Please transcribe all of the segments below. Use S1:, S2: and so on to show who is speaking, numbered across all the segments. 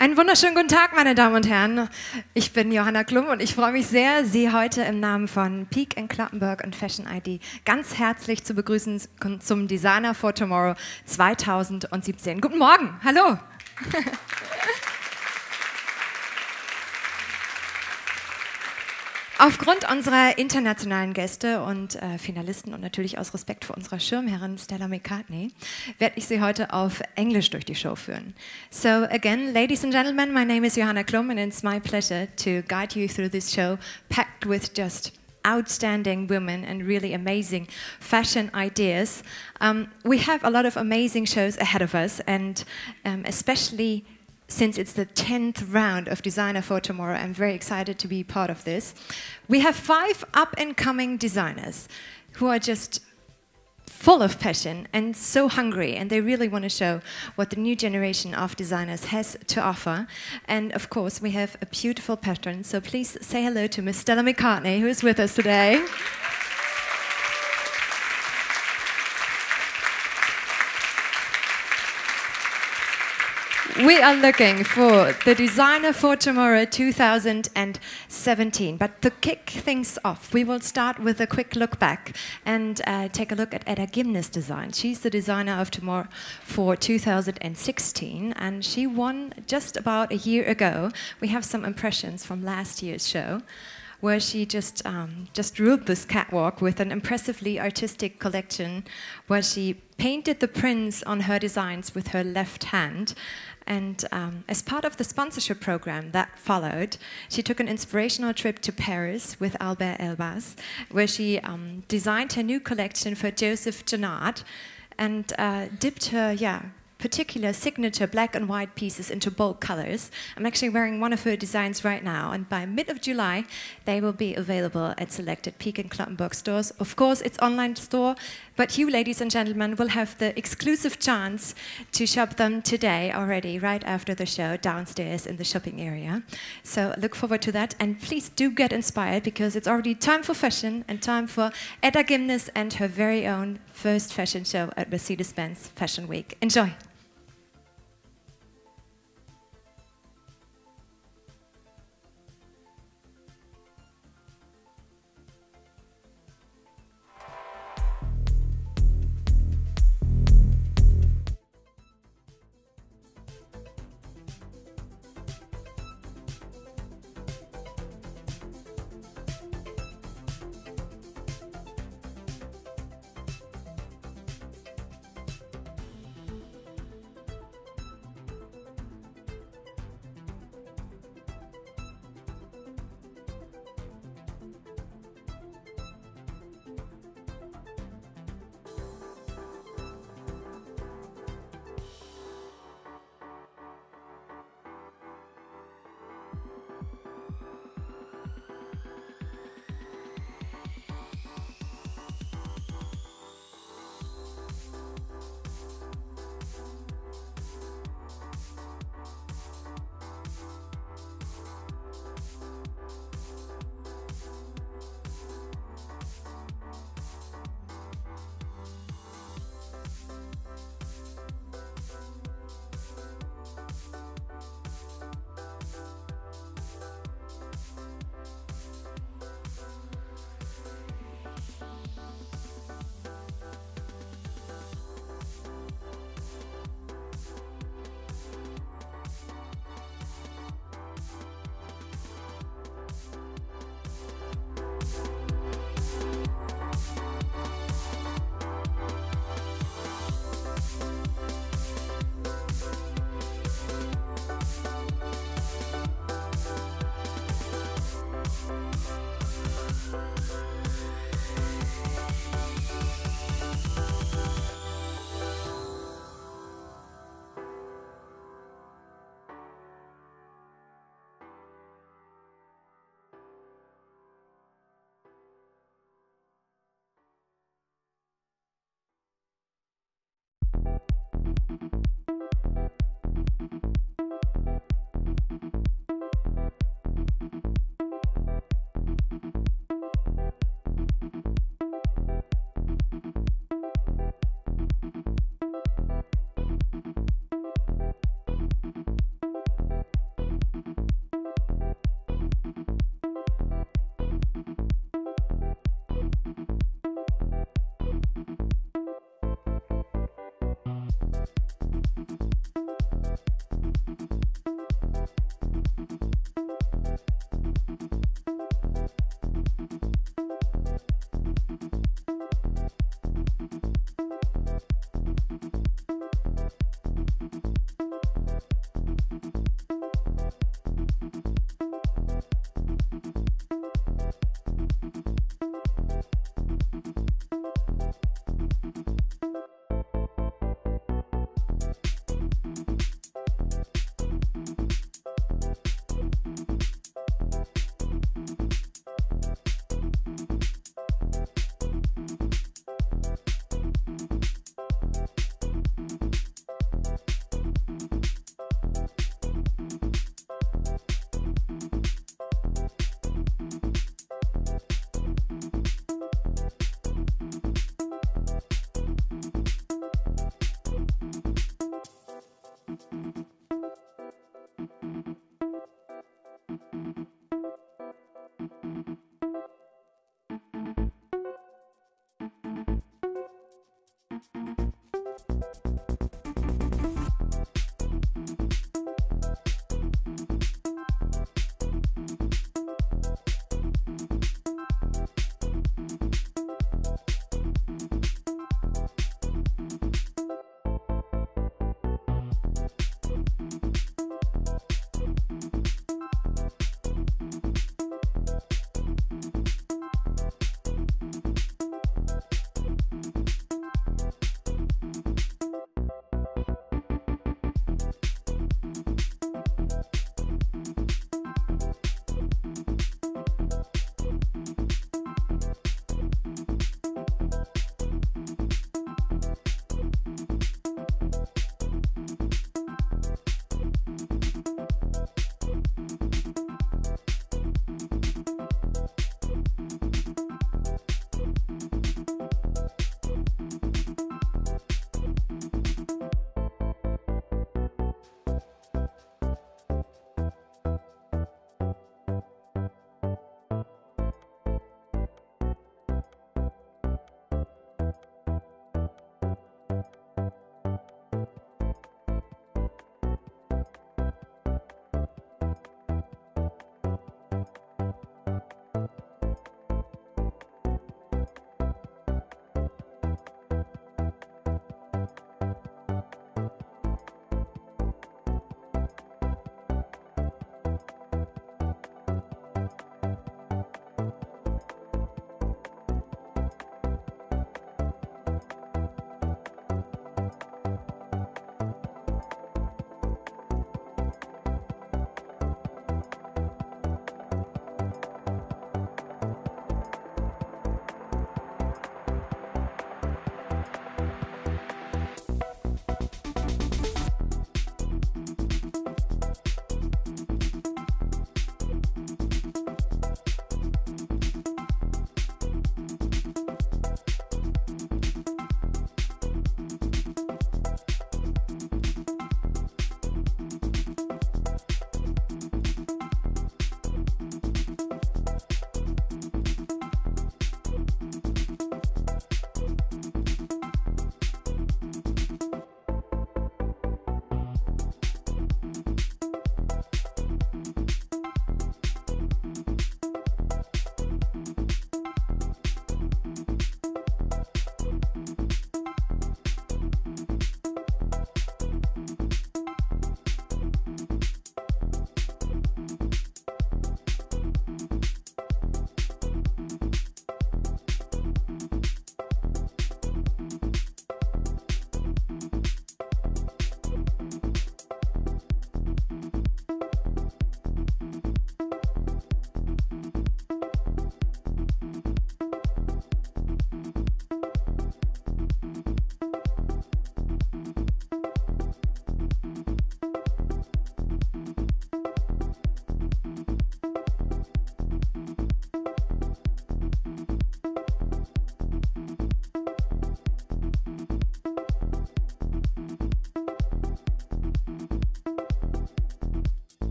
S1: Einen wunderschönen guten Tag, meine Damen und Herren. Ich bin Johanna Klum und ich freue mich sehr, Sie heute im Namen von Peek & Cloppenburg und Fashion ID ganz herzlich zu begrüßen zum Designer for Tomorrow 2017. Guten Morgen, hallo. Aufgrund unserer internationalen Gäste und Finalisten und natürlich aus Respekt vor unserer Schirmherrin Stella McCartney werde ich Sie heute auf Englisch durch die Show führen. So again, ladies and gentlemen, my name is Johanna Klum and it's my pleasure to guide you through this show packed with just outstanding women and really amazing fashion ideas. We have a lot of amazing shows ahead of us and especially since it's the 10th round of Designer for Tomorrow, I'm very excited to be part of this. We have 5 up-and-coming designers who are just full of passion and so hungry, and they really want to show what the new generation of designers has to offer. And of course, we have a beautiful pattern, so please say hello to Miss Stella McCartney, who is with us today. We are looking for the Designer for Tomorrow 2017. But to kick things off, we will start with a quick look back and take a look at Edda Gimnes' design. She's the designer of Tomorrow for 2016, and she won just about a year ago. We have some impressions from last year's show, where she just ruled this catwalk with an impressively artistic collection where she painted the prints on her designs with her left hand. And as part of the sponsorship program that followed, she took an inspirational trip to Paris with Albert Elbaz, where she designed her new collection for Joseph Janard and dipped her, particular signature black and white pieces into bold colors. I'm actually wearing one of her designs right now, and by mid of July, they will be available at selected Peek & Cloppenburg stores. Of course, it's online store, but you, ladies and gentlemen, will have the exclusive chance to shop them today already, right after the show, downstairs in the shopping area. So look forward to that, and please do get inspired, because it's already time for fashion and time for Edda Gimnes and her very own first fashion show at Mercedes-Benz Fashion Week. Enjoy.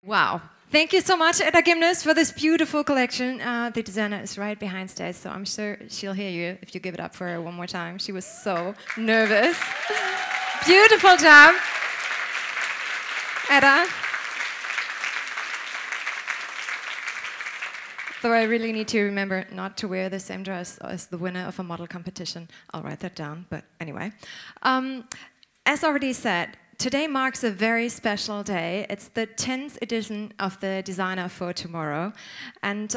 S1: Wow. Thank you so much, Edda Gymnast, for this beautiful collection. The designer is right behind stage, so I'm sure she'll hear you if you give it up for her one more time. She was so nervous. Beautiful job, Edda. Though I really need to remember not to wear the same dress as the winner of a model competition. I'll write that down, but anyway. As already said, today marks a very special day. It's the 10th edition of the Designer for Tomorrow. And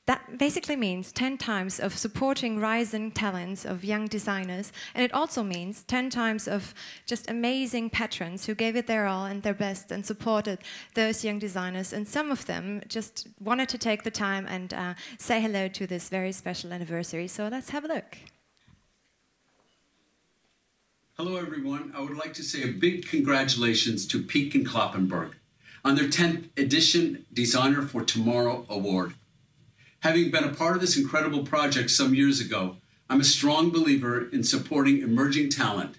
S1: that basically means 10 times of supporting rising talents of young designers. And it also means 10 times of just amazing patrons who gave it their all and their best and supported those young designers. And some of them just wanted to take the time and say hello to this very special anniversary. So let's have a look.
S2: Hello everyone, I would like to say a big congratulations to Peek and Kloppenburg on their 10th edition Designer for Tomorrow Award. Having been a part of this incredible project some years ago, I'm a strong believer in supporting emerging talent.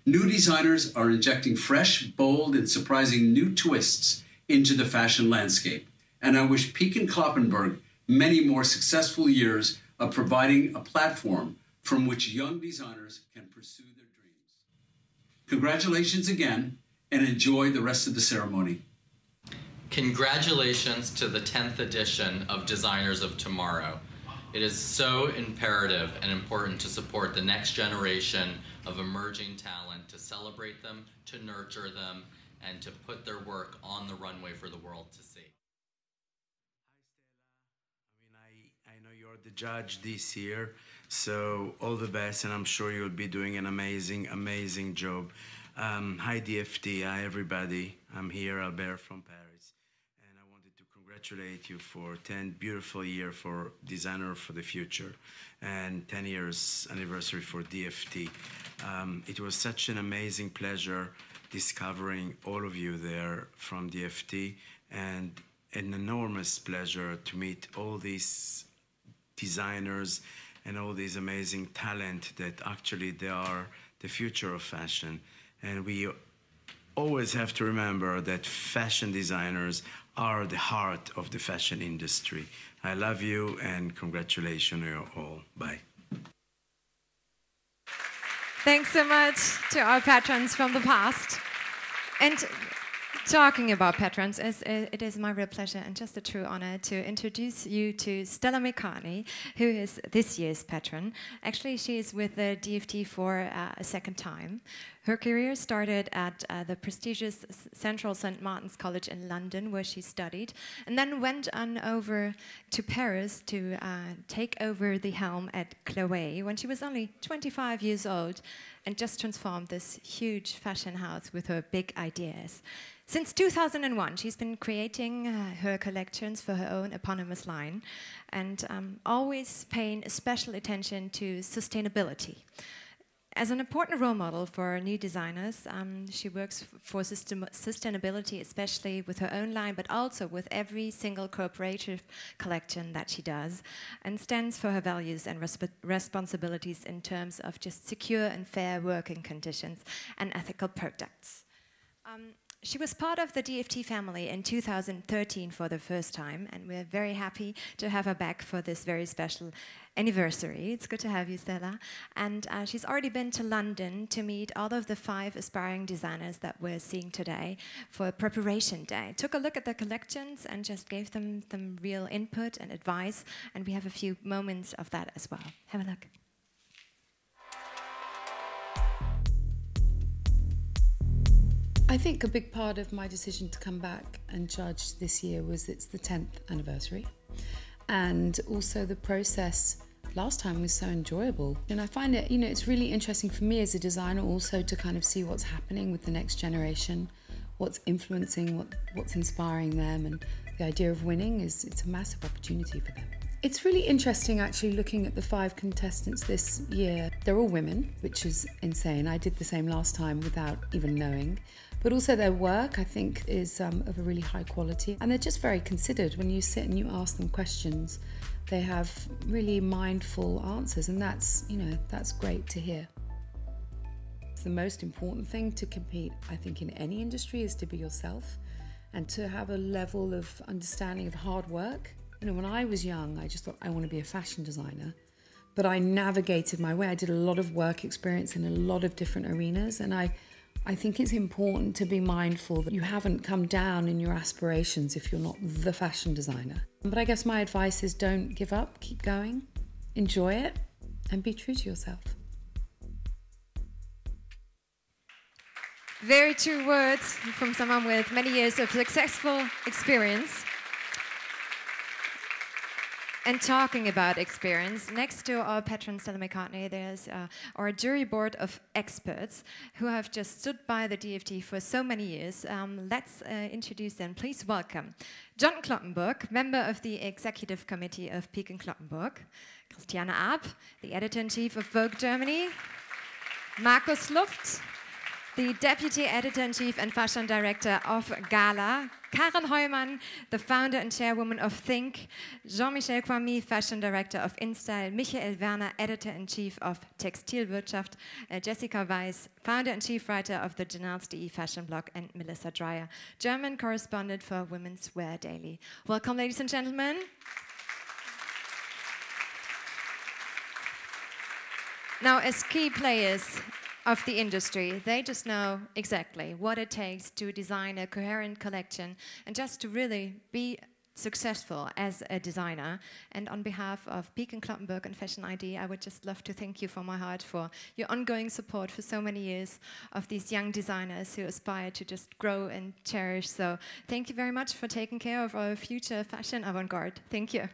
S2: New designers are injecting fresh, bold, and surprising new twists into the fashion landscape. And I wish Peek and Kloppenburg many more successful years of providing a platform from which young designers can pursue their dreams. Congratulations again, and enjoy the rest of the ceremony.
S3: Congratulations to the 10th edition of Designers of Tomorrow. It is so imperative and important to support the next generation of emerging talent, to celebrate them, to nurture them, and to put their work on the runway for the world to see.
S4: Hi Stella, I know you're the judge this year, so all the best, and I'm sure you'll be doing an amazing job. Hi DFT, hi everybody. I'm here, Albert from Paris. Congratulate you for 10 beautiful years for Designer for the Future and 10 years anniversary for DFT. It was such an amazing pleasure discovering all of you there from DFT, and an enormous pleasure to meet all these designers and all these amazing talent that actually they are the future of fashion. And we always have to remember that fashion designers are the heart of the fashion industry. I love you and congratulations to you all. Bye.
S1: Thanks so much to our patrons from the past. And talking about patrons, it is my real pleasure and just a true honor to introduce you to Stella Mekani, who is this year's patron. Actually, she is with the DFT for a second time. Her career started at the prestigious Central St. Martin's College in London, where she studied, and then went on over to Paris to take over the helm at Chloé when she was only 25 years old, and just transformed this huge fashion house with her big ideas. Since 2001, she's been creating her collections for her own eponymous line, and always paying special attention to sustainability. As an important role model for new designers, she works for sustainability, especially with her own line, but also with every single cooperative collection that she does, and stands for her values and responsibilities in terms of just secure and fair working conditions and ethical products. She was part of the DFT family in 2013 for the first time, and we're very happy to have her back for this very special anniversary. It's good to have you, Stella. And she's already been to London to meet all of the 5 aspiring designers that we're seeing today for preparation day. Took a look at the collections and just gave them real input and advice, and we have a few moments of that as well. Have a look.
S5: I think a big part of my decision to come back and judge this year was it's the 10th anniversary, and also the process last time was so enjoyable. And I find it, it's really interesting for me as a designer also to kind of see what's happening with the next generation, what's influencing, what's inspiring them, and the idea of winning it's a massive opportunity for them. It's really interesting actually looking at the 5 contestants this year. They're all women, which is insane. I did the same last time without even knowing. But also their work, I think, is of a really high quality. And they're just very considered. When you sit and you ask them questions, they have really mindful answers, and that's great to hear. The most important thing to compete, I think, in any industry is to be yourself and to have a level of understanding of hard work. You know, when I was young, I just thought I want to be a fashion designer, but I navigated my way. I did a lot of work experience in a lot of different arenas, and I think it's important to be mindful that you haven't come down in your aspirations if you're not the fashion designer. But I guess my advice is don't give up, keep going, enjoy it, and be true to yourself.
S1: Very true words from someone with many years of successful experience. And talking about experience, next to our patron Stella McCartney, there's our jury board of experts who have just stood by the DFT for so many years. Let's introduce them. Please welcome John Kloppenburg, member of the executive committee of Peek & Kloppenburg, Christiane Aab, the editor-in-chief of Vogue Germany, Markus Luft, the Deputy Editor-in-Chief and Fashion Director of Gala, Karen Heumann, the founder and chairwoman of Think, Jean-Michel Kwame, Fashion Director of InStyle, Michael Werner, Editor-in-Chief of Textilwirtschaft, Jessica Weiss, Founder and Chief Writer of the Janels.de fashion blog, and Melissa Dreyer, German correspondent for Women's Wear Daily. Welcome, ladies and gentlemen. Now, as key players of the industry, they just know exactly what it takes to design a coherent collection and just to really be successful as a designer. And on behalf of Peek & Kloppenburg and Fashion ID, I would just love to thank you from my heart for your ongoing support for so many years of these young designers who aspire to just grow and cherish. So thank you very much for taking care of our future fashion avant-garde. Thank you.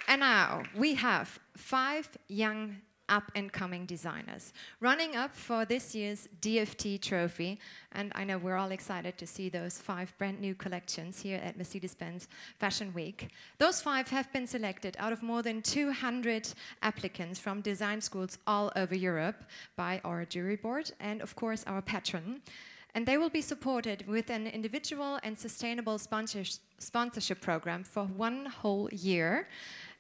S1: And now we have 5 young up-and-coming designers running up for this year's DFT trophy. And I know we're all excited to see those 5 brand new collections here at Mercedes-Benz Fashion Week. Those 5 have been selected out of more than 200 applicants from design schools all over Europe by our jury board and, of course, our patron. And they will be supported with an individual and sustainable sponsorship program for 1 whole year.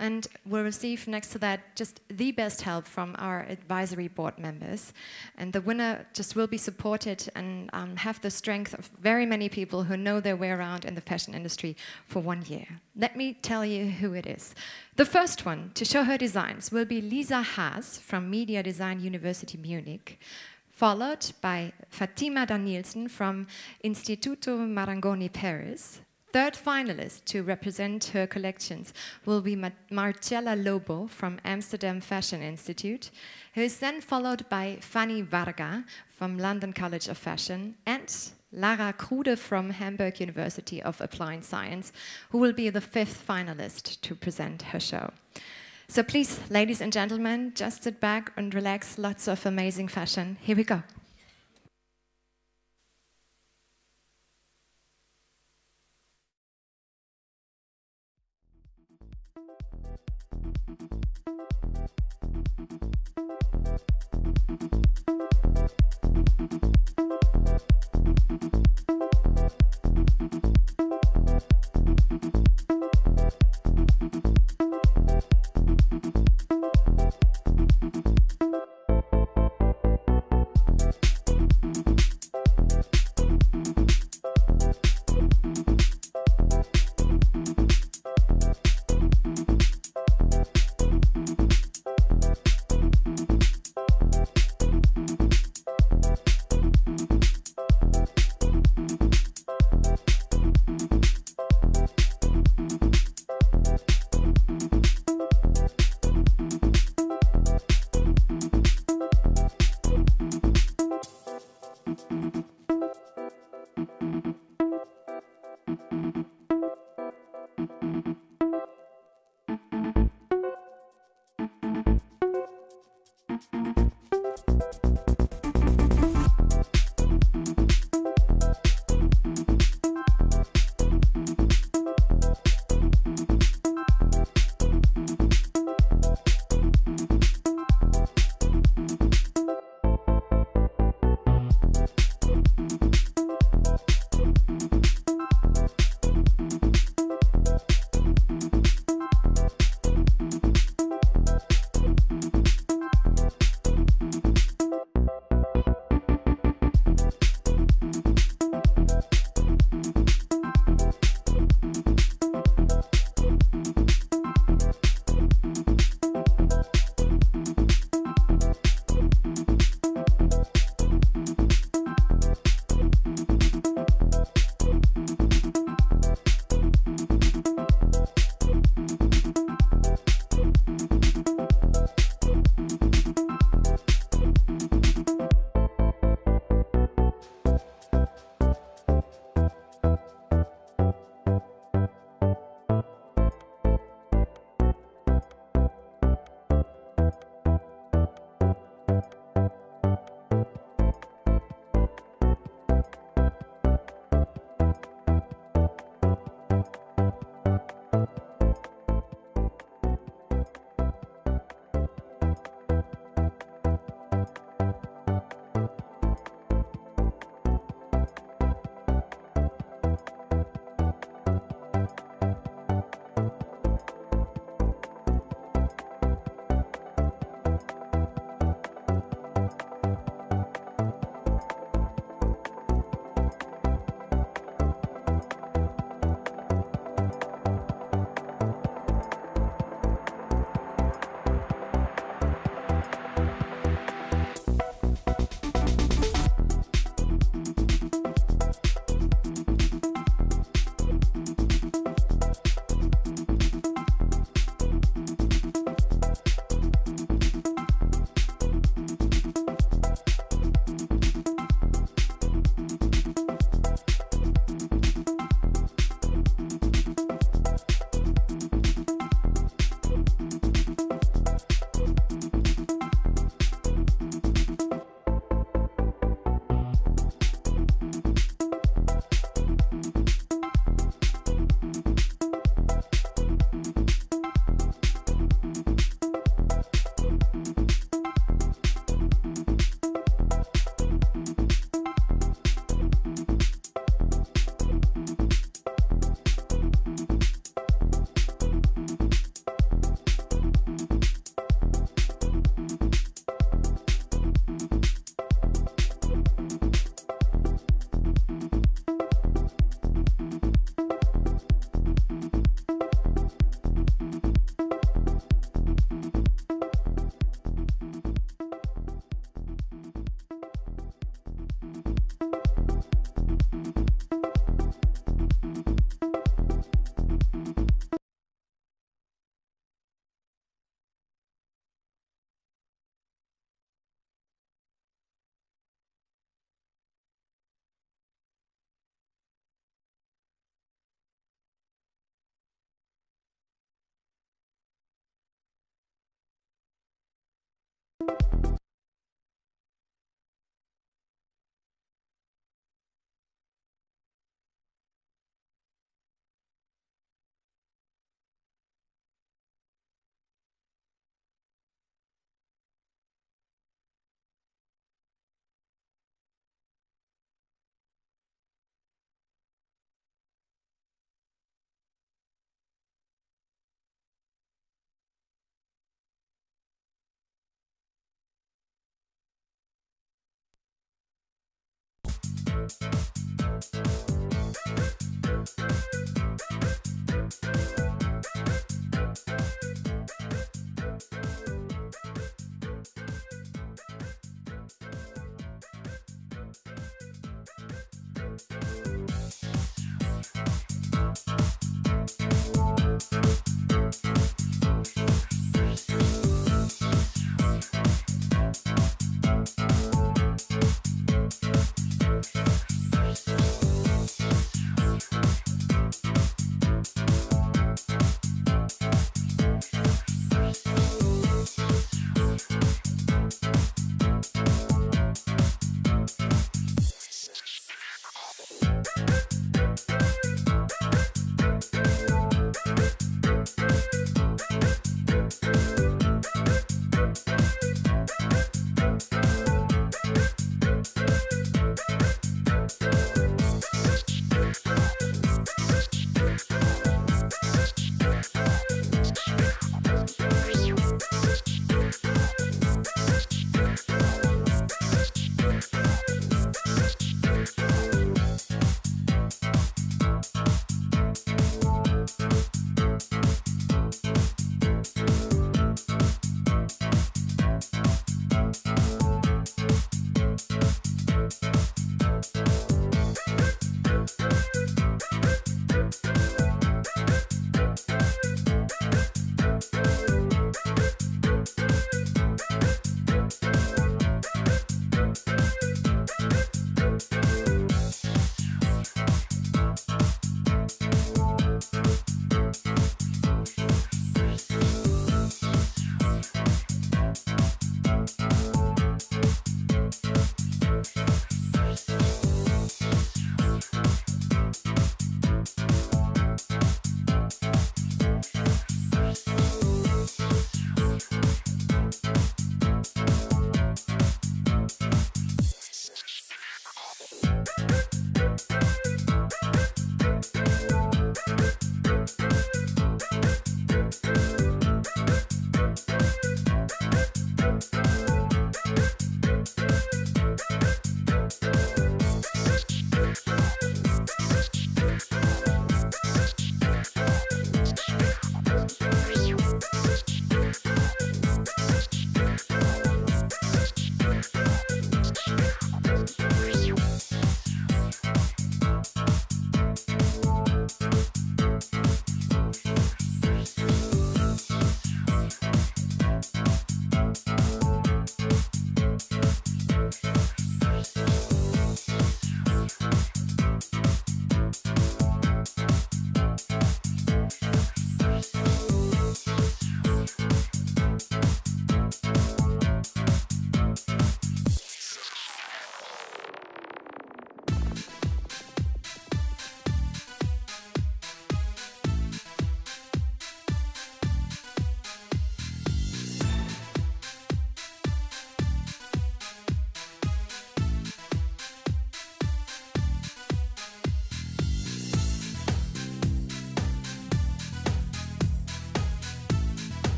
S1: And we'll receive next to that just the best help from our advisory board members. And the winner just will be supported and have the strength of very many people who know their way around in the fashion industry for 1 year. Let me tell you who it is. The first one to show her designs will be Lisa Haas from Media Design University Munich, followed by Fatima Danielsen from Instituto Marangoni Paris. Third finalist to represent her collections will be Marcella Lobo from Amsterdam Fashion Institute, who is then followed by Fanny Varga from London College of Fashion and Lara Krude from Hamburg University of Applied Science, who will be the 5th finalist to present her show. So please, ladies and gentlemen, just sit back and relax. Lots of amazing fashion. Here we go.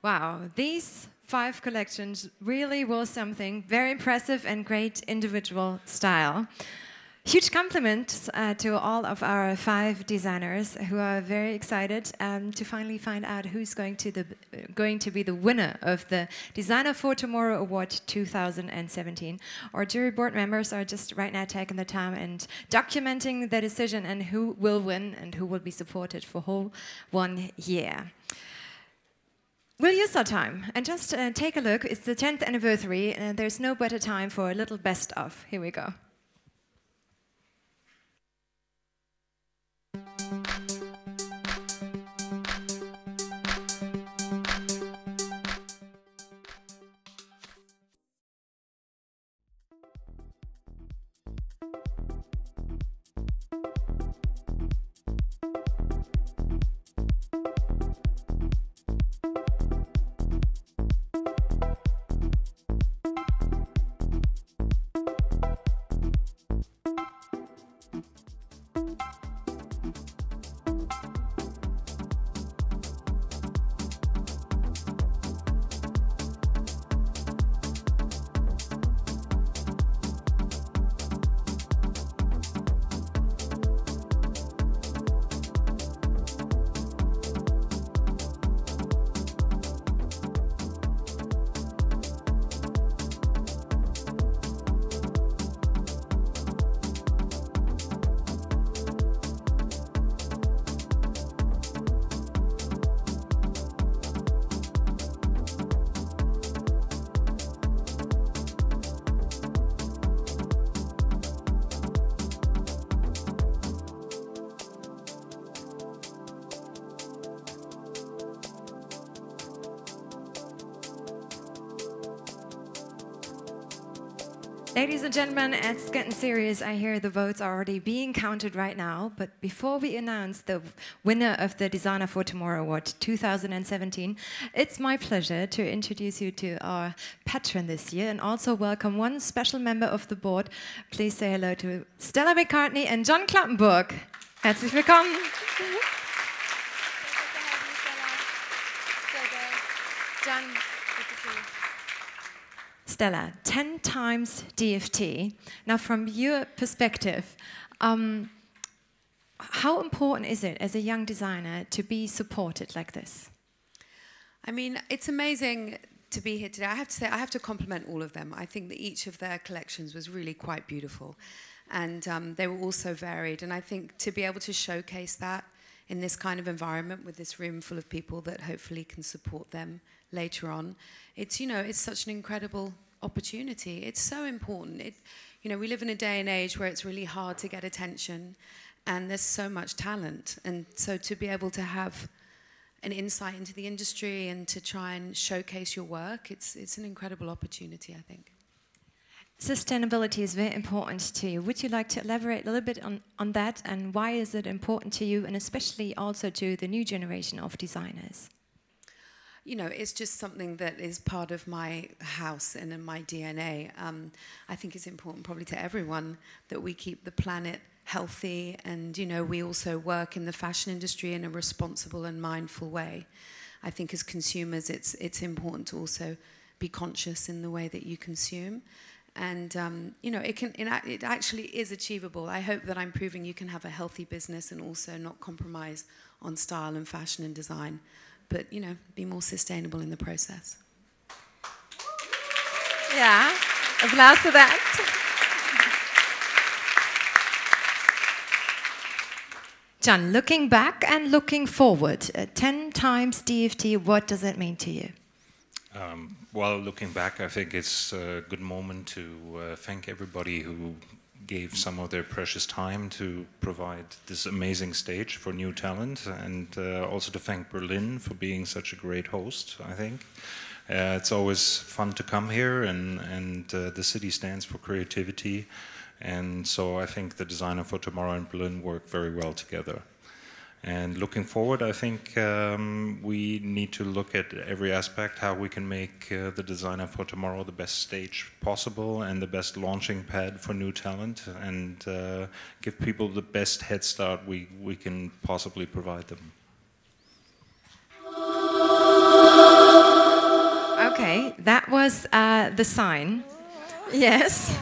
S1: Wow, these 5 collections really were something very impressive and great individual style. Huge compliments to all of our 5 designers who are very excited to finally find out who's going to be the winner of the Designer for Tomorrow Award 2017. Our jury board members are just right now taking the time and documenting the decision and who will win and who will be supported for whole 1 year. We'll use our time and just take a look. It's the 10th anniversary, and there's no better time for a little best of. Here we go. Ladies and gentlemen, it's getting serious. I hear the votes are already being counted right now. But before we announce the winner of the Designer for Tomorrow Award 2017, it's my pleasure to introduce you to our patron this year and also welcome one special member of the board. Please say hello to Stella McCartney and John Klappenburg. Herzlich willkommen. John, good to see you. Stella, 10 times DFT. Now, from your perspective, how important is it as a young designer to be supported like this?
S5: I mean, it's amazing to be here today. I have to say, I have to compliment all of them. I think that each of their collections was really quite beautiful. And they were all so varied. And I think to be able to showcase that in this kind of environment with this room full of people that hopefully can support them later on, it's, you know, it's such an incredible opportunity. It's so important. You know, we live in a day and age where it's really hard to get attention and there's so much talent. And so to be able to have an insight into the industry and to try and showcase your work, it's an incredible opportunity, I think.
S1: Sustainability is very important to you. Would you like to elaborate a little bit on that, and why is it important to you, and especially also to the new generation of designers?
S5: You know, it's just something that is part of my house and in my DNA. I think it's important probably to everyone that we keep the planet healthy, and, you know, we also work in the fashion industry in a responsible and mindful way. I think as consumers it's important to also be conscious in the way that you consume. And, you know, it actually is achievable. I hope that I'm proving you can have a healthy business and also not compromise on style and fashion and design, but, you know, be more sustainable in the process.
S1: Yeah, applause to that. John, looking back and looking forward, 10 times DFT, what does it mean to you?
S6: Well, looking back, I think it's a good moment to thank everybody who gave some of their precious time to provide this amazing stage for new talent, and also to thank Berlin for being such a great host, I think. It's always fun to come here, and the city stands for creativity, and so I think the Designer for Tomorrow and Berlin work very well together. And looking forward, I think we need to look at every aspect, how we can make the Designer for Tomorrow the best stage possible and the best launching pad for new talent, and give people the best head start we can possibly provide them.
S1: Okay, that was the sign. Yes.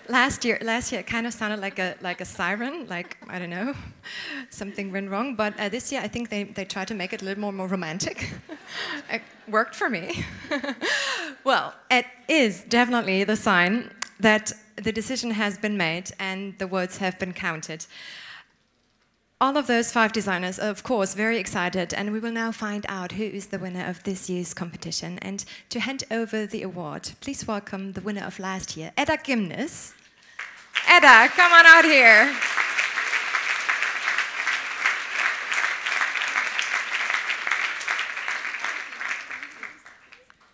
S1: Last year it kind of sounded like a siren, like, I don't know, something went wrong. But this year I think they tried to make it a little more romantic. It worked for me. Well, it is definitely the sign that the decision has been made and the votes have been counted. All of those 5 designers are, of course, very excited, and we will now find out who is the winner of this year's competition. And to hand over the award, please welcome the winner of last year, Edda Gimnes. Edda, come on out here.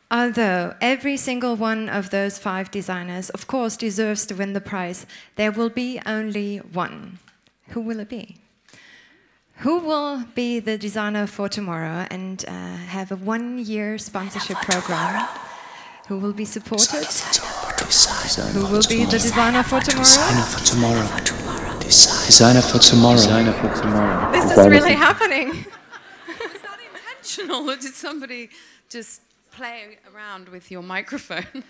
S1: Although every single one of those 5 designers, of course, deserves to win the prize, there will be only one. Who will it be? Who will be the Designer for Tomorrow and have a 1-year sponsorship program? Who will be supported? Who will be the Designer for Tomorrow?
S7: Designer for Tomorrow. Designer for Tomorrow. Designer for Tomorrow.
S1: This is really happening.
S5: Is that intentional, or did somebody just play around with your microphone?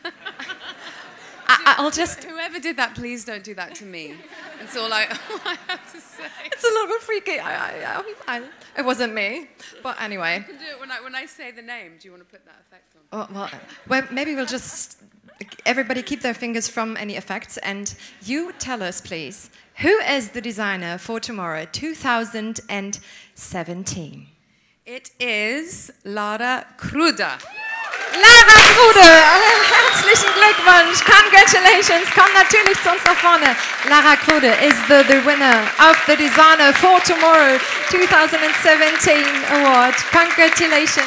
S1: I'll just...
S5: Whoever did that, please don't do that to me. That's all I have to say.
S1: It's a little bit freaky. It wasn't me. But anyway.
S5: You can do it when I say the name. Do you want to put that effect on?
S1: Oh, well, maybe we'll just... Everybody keep their fingers from any effects. And you tell us, please, who is the Designer for Tomorrow 2017?
S5: It is Lara Kruder.
S1: Lara Kruder, herzlichen Glückwunsch, congratulations, komm natürlich zu uns nach vorne. Lara Kruder is the winner of the Designer for Tomorrow 2017 award. Congratulations.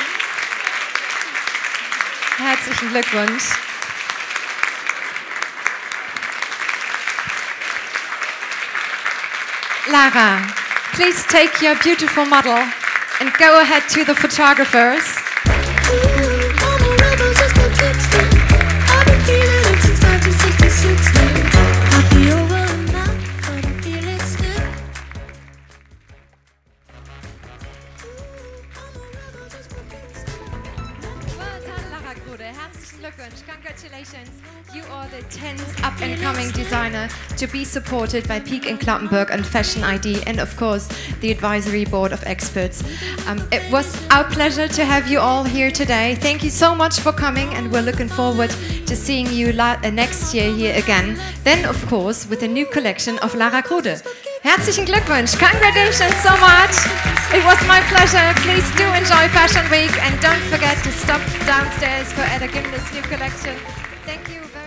S1: Herzlichen Glückwunsch. Lara, please take your beautiful model and go ahead to the photographers. Herzlichen Glückwunsch. Congratulations. You are the 10th up-and-coming designer to be supported by Peek & Cloppenburg and Fashion ID and, of course, the advisory board of experts. It was our pleasure to have you all here today. Thank you so much for coming, and we're looking forward to seeing you next year here again. Then, of course, with a new collection of Lara Krude. Herzlichen Glückwunsch. Congratulations so much. It was my pleasure. Please do enjoy Fashion Week and don't forget to stop downstairs for Edda Gimler's new collection. Thank you very much.